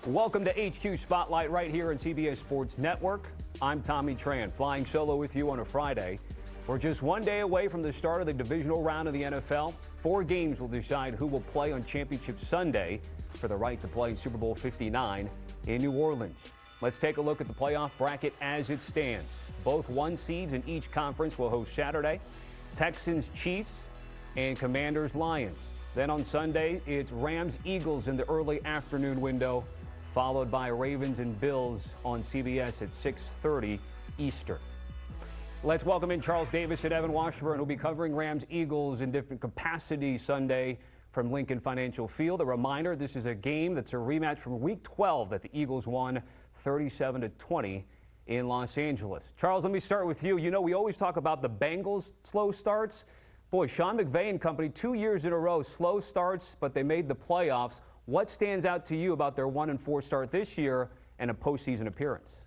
Welcome to HQ Spotlight right here on CBS Sports Network. I'm Tommy Tran, flying solo with you on a Friday. We're just one day away from the start of the divisional round of the NFL. 4 games will decide who will play on Championship Sunday for the right to play in Super Bowl 59 in New Orleans. Let's take a look at the playoff bracket as it stands. Both 1 seeds in each conference will host Saturday. Texans, Chiefs, and Commanders, Lions. Then on Sunday, it's Rams, Eagles in the early afternoon window, followed by Ravens and Bills on CBS at 6:30 Eastern. Let's welcome in Charles Davis and Evan Washburn, who'll be covering Rams, Eagles in different capacities Sunday from Lincoln Financial Field. A reminder, this is a game that's a rematch from Week 12 that the Eagles won 37-20 in Los Angeles. Charles, let me start with you. You know, we always talk about the Bengals' slow starts. Boy, Sean McVay and company, 2 years in a row, slow starts, but they made the playoffs. What stands out to you about their 1-4 start this year and a postseason appearance?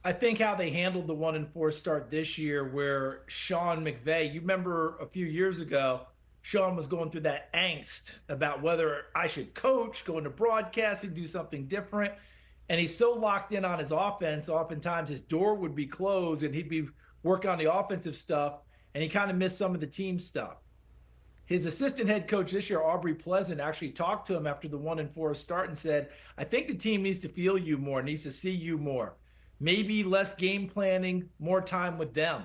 I think how they handled the 1-4 start this year, where Sean McVay, you remember a few years ago, Sean was going through that angst about whether I should coach, go into broadcasting, do something different. And he's so locked in on his offense, oftentimes his door would be closed and he'd be working on the offensive stuff, and he kind of missed some of the team stuff. His assistant head coach this year, Aubrey Pleasant, actually talked to him after the 1-4 start and said, I think the team needs to feel you more, needs to see you more. Maybe less game planning, more time with them.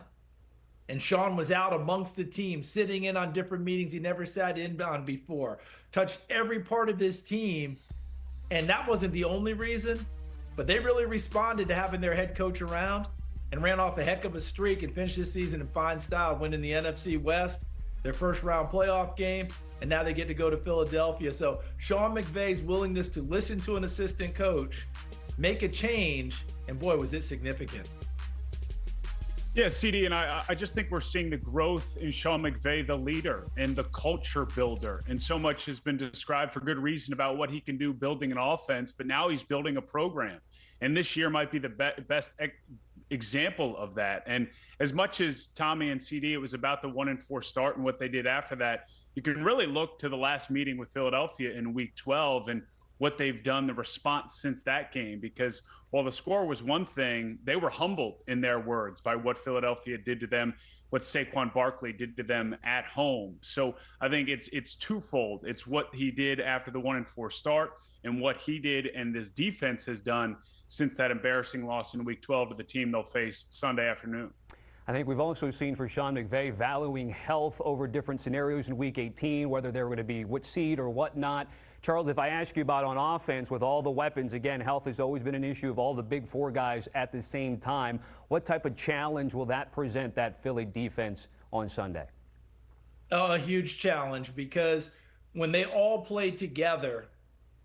And Sean was out amongst the team, sitting in on different meetings he never sat in on before, touched every part of this team. And that wasn't the only reason, but they really responded to having their head coach around and ran off a heck of a streak and finished this season in fine style, winning the NFC West, their first round playoff game, and now they get to go to Philadelphia. So Sean McVay's willingness to listen to an assistant coach, make a change, and boy, was it significant. Yeah, CD, and I just think we're seeing the growth in Sean McVay, the leader and the culture builder. And so much has been described for good reason about what he can do building an offense, but now he's building a program. And this year might be the best example of that. And as much as Tommy and CD, it was about the 1-4 start and what they did after that, you can really look to the last meeting with Philadelphia in Week 12 and what they've done, the response since that game, because while the score was one thing, they were humbled in their words by what Philadelphia did to them, what Saquon Barkley did to them at home. So I think it's twofold. It's what he did after the 1-4 start and what he did and this defense has done since that embarrassing loss in Week 12 to the team they'll face Sunday afternoon. I think we've also seen for Sean McVay valuing health over different scenarios in Week 18, whether they're going to be what seed or whatnot. Charles, if I ask you about on offense with all the weapons, again, health has always been an issue of all the big 4 guys at the same time. What type of challenge will that present that Philly defense on Sunday? A huge challenge, because when they all play together,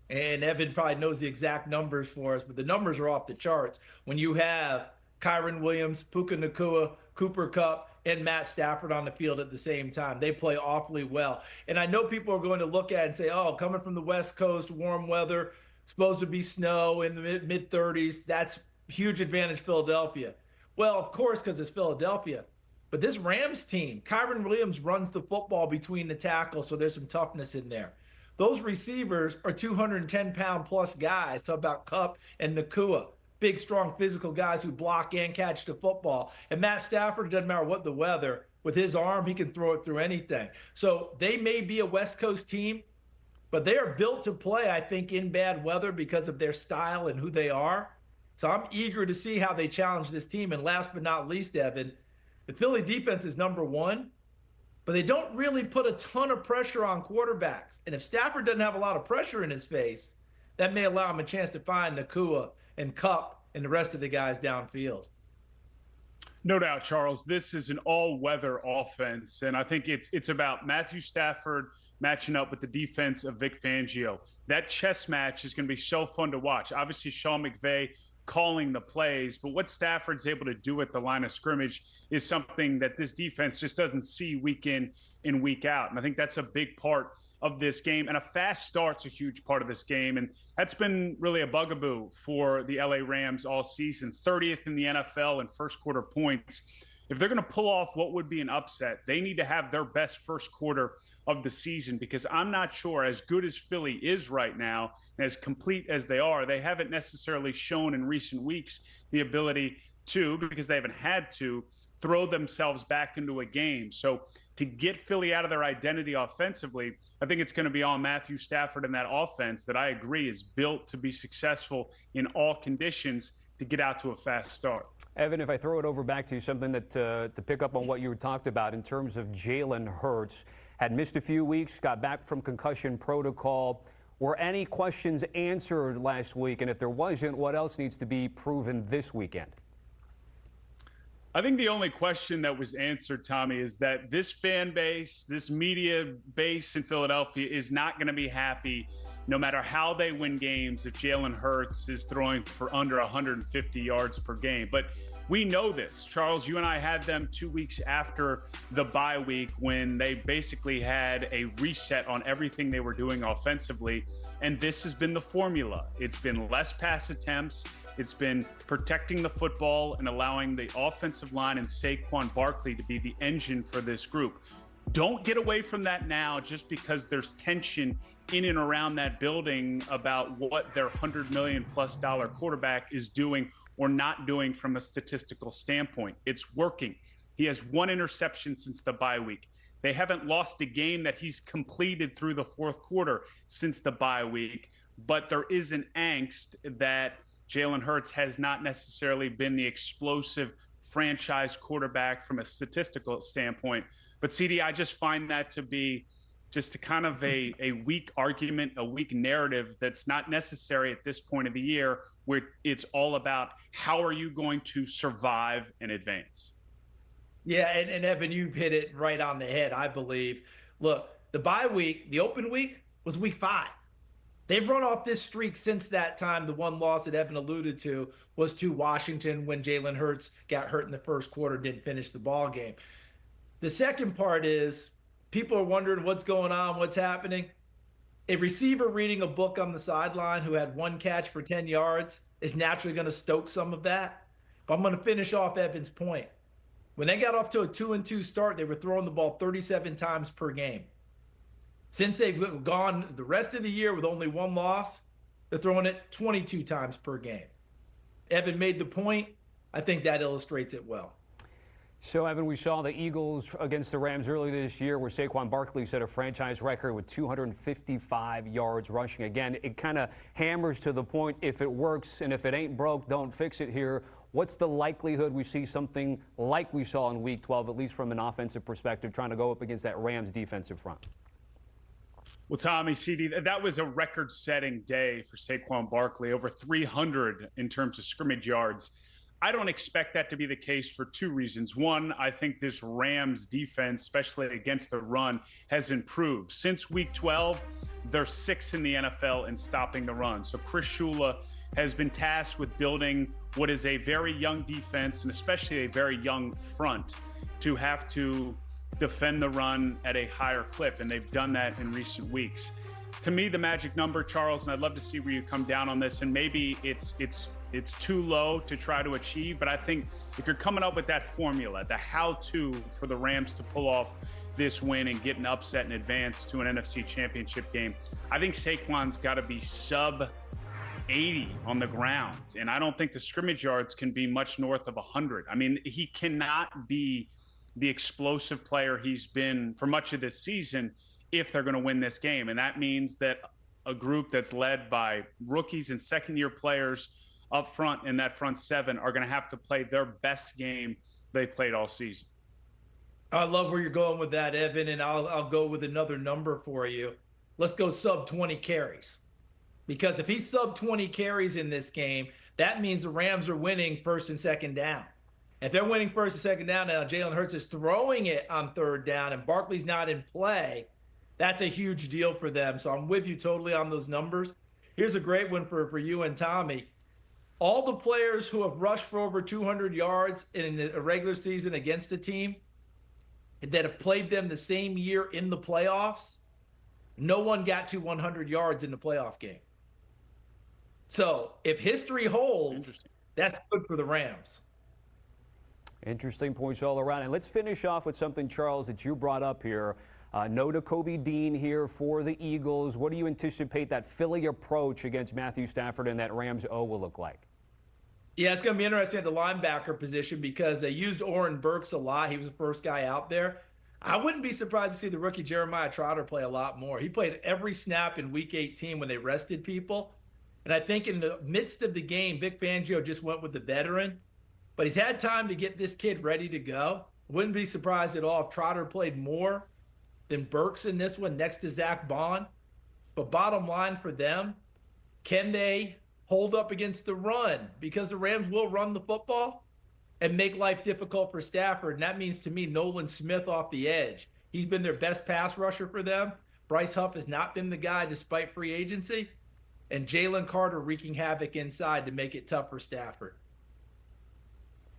and Evan probably knows the exact numbers for us, but the numbers are off the charts. When you have Kyren Williams, Puka Nacua, Cooper Kupp, and Matt Stafford on the field at the same time, they play awfully well. And I know people are going to look at it and say, oh, coming from the West Coast, warm weather, supposed to be snow in the mid-30s, that's huge advantage Philadelphia. Well, of course, because it's Philadelphia. But this Rams team, Kyren Williams runs the football between the tackles, so there's some toughness in there. Those receivers are 210-pound plus guys. Talk about Kupp and Nacua. Big, strong, physical guys who block and catch the football. And Matt Stafford, doesn't matter what the weather, with his arm, he can throw it through anything. So they may be a West Coast team, but they are built to play, I think, in bad weather because of their style and who they are. So I'm eager to see how they challenge this team. And last but not least, Evan, the Philly defense is number 1, but they don't really put a ton of pressure on quarterbacks. And if Stafford doesn't have a lot of pressure in his face, that may allow him a chance to find Nacua and Kupp and the rest of the guys downfield. No doubt, Charles. This is an all-weather offense, and I think it's about Matthew Stafford matching up with the defense of Vic Fangio. That chess match is going to be so fun to watch. Obviously, Sean McVay calling the plays, but what Stafford's able to do at the line of scrimmage is something that this defense just doesn't see week in and week out. And I think that's a big part of this game, and a fast start's a huge part of this game, and that's been really a bugaboo for the LA Rams all season. 30th in the NFL in first quarter points. if they're going to pull off what would be an upset, they need to have their best first quarter of the season, because I'm not sure, as good as Philly is right now, and as complete as they are, they haven't necessarily shown in recent weeks the ability to, because they haven't had to, throw themselves back into a game. So to get Philly out of their identity offensively, I think it's going to be on Matthew Stafford and that offense that I agree is built to be successful in all conditions to get out to a fast start. Evan, if I throw it over back to you, something that to pick up on what you talked about in terms of Jalen Hurts, had missed a few weeks, got back from concussion protocol. Were any questions answered last week? And if there wasn't, what else needs to be proven this weekend? I think the only question that was answered, Tommy, is that this fan base, this media base in Philadelphia is not going to be happy no matter how they win games if Jalen Hurts is throwing for under 150 yards per game. But we know this. Charles, you and I had them 2 weeks after the bye week when they basically had a reset on everything they were doing offensively. And this has been the formula. It's been less pass attempts. It's been protecting the football and allowing the offensive line and Saquon Barkley to be the engine for this group. Don't get away from that now just because there's tension in and around that building about what their $100 million+ quarterback is doing or not doing from a statistical standpoint. It's working. He has one interception since the bye week. They haven't lost a game that he's completed through the fourth quarter since the bye week, but there is an angst that Jalen Hurts has not necessarily been the explosive franchise quarterback from a statistical standpoint. But CD, I just find that to be just a kind of a weak argument, a weak narrative that's not necessary at this point of the year, where it's all about how are you going to survive and advance. Yeah, and Evan, you hit it right on the head, I believe. Look, the bye week, the open week was week 5. They've run off this streak since that time. The one loss that Evan alluded to was to Washington when Jalen Hurts got hurt in the first quarter, didn't finish the ball game. The second part is people are wondering what's going on, what's happening. A receiver reading a book on the sideline who had one catch for 10 yards is naturally going to stoke some of that. But I'm going to finish off Evan's point. When they got off to a 2-2 start, they were throwing the ball 37 times per game. Since they've gone the rest of the year with only one loss, they're throwing it 22 times per game. Evan made the point. I think that illustrates it well. So, Evan, we saw the Eagles against the Rams earlier this year where Saquon Barkley set a franchise record with 255 yards rushing. Again, it kind of hammers to the point, if it works and if it ain't broke, don't fix it here. What's the likelihood we see something like we saw in Week 12, at least from an offensive perspective, trying to go up against that Rams defensive front? Well, Tommy, CD, that was a record-setting day for Saquon Barkley, over 300 in terms of scrimmage yards. I don't expect that to be the case for two reasons. One, I think this Rams defense, especially against the run, has improved. Since Week 12, they're 6th in the NFL in stopping the run. So Chris Shula has been tasked with building what is a very young defense and especially a very young front to have to defend the run at a higher clip, and they've done that in recent weeks. To me, the magic number, Charles, and I'd love to see where you come down on this, and maybe it's too low to try to achieve, but I think if you're coming up with that formula, the how-to for the Rams to pull off this win and get an upset and advance to an NFC Championship game, I think Saquon's got to be sub 80 on the ground, and I don't think the scrimmage yards can be much north of 100. I mean, he cannot be the explosive player he's been for much of this season if they're going to win this game. And that means that a group that's led by rookies and second-year players up front in that front seven are going to have to play their best game they played all season. I love where you're going with that, Evan, and I'll go with another number for you. Let's go sub 20 carries. Because if he's sub 20 carries in this game, that means the Rams are winning first and second down. If they're winning first and second down, now Jalen Hurts is throwing it on third down and Barkley's not in play, that's a huge deal for them. So I'm with you totally on those numbers. Here's a great one for you and Tommy. All the players who have rushed for over 200 yards in a regular season against a team that have played them the same year in the playoffs, no one got to 100 yards in the playoff game. So if history holds, that's good for the Rams. Interesting points all around. And let's finish off with something, Charles, that you brought up here. No Nakobe Dean here for the Eagles. What do you anticipate that Philly approach against Matthew Stafford and that Rams O will look like? Yeah, it's going to be interesting at the linebacker position because they used Oren Burks a lot. He was the first guy out there. I wouldn't be surprised to see the rookie Jeremiah Trotter play a lot more. He played every snap in Week 18 when they rested people. And I think in the midst of the game, Vic Fangio just went with the veteran. But he's had time to get this kid ready to go. Wouldn't be surprised at all if Trotter played more than Burks in this one next to Zach Bond. But bottom line for them, can they hold up against the run? Because the Rams will run the football and make life difficult for Stafford. And that means to me Nolan Smith off the edge. He's been their best pass rusher for them. Bryce Huff has not been the guy despite free agency. And Jalen Carter wreaking havoc inside to make it tough for Stafford.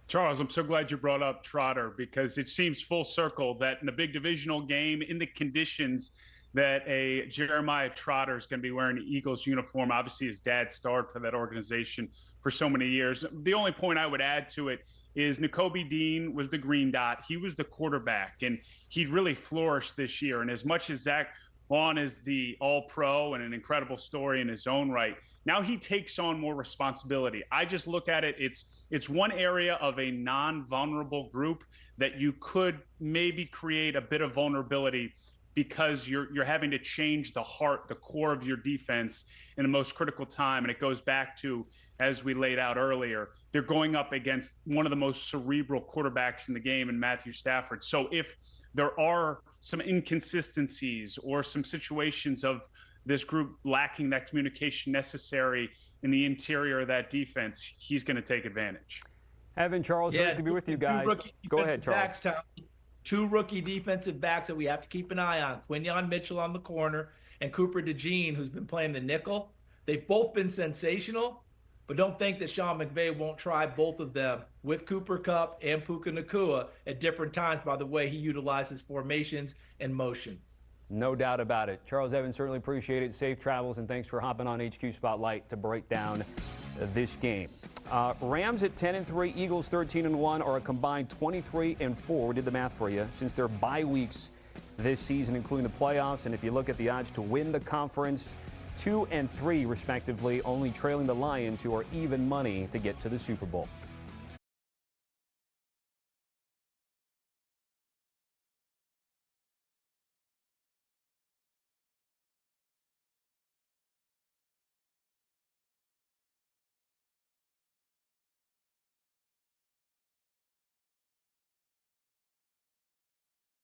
Charles, I'm so glad you brought up Trotter because it seems full circle that in a big divisional game, in the conditions that a Jeremiah Trotter is going to be wearing an Eagles uniform. Obviously, his dad starred for that organization for so many years. The only point I would add to it is Nakobe Dean was the green dot. He was the quarterback, and he really flourished this year. And as much as Zach Vaughn is the all-pro and an incredible story in his own right, now he takes on more responsibility. I just look at it, it's one area of a non-vulnerable group that you could maybe create a bit of vulnerability because you're having to change the heart, the core of your defense in the most critical time. And it goes back to, as we laid out earlier, they're going up against one of the most cerebral quarterbacks in the game in Matthew Stafford. So if there are some inconsistencies or some situations of this group lacking that communication necessary in the interior of that defense, he's going to take advantage. Evan, Charles, great to be with you guys. Go ahead, Charles. Two rookie defensive backs that we have to keep an eye on. Quinyon Mitchell on the corner and Cooper DeJean, who's been playing the nickel. They've both been sensational, but don't think that Sean McVay won't try both of them with Cooper Kupp and Puka Nacua at different times by the way he utilizes formations and motion. No doubt about it. Charles Evans, certainly appreciate it. Safe travels, and thanks for hopping on HQ Spotlight to break down this game. Rams at 10-3, Eagles 13-1 are a combined 23-4. We did the math for you since their bye weeks this season, including the playoffs. And if you look at the odds to win the conference, 2 and 3 respectively, only trailing the Lions, who are even money to get to the Super Bowl.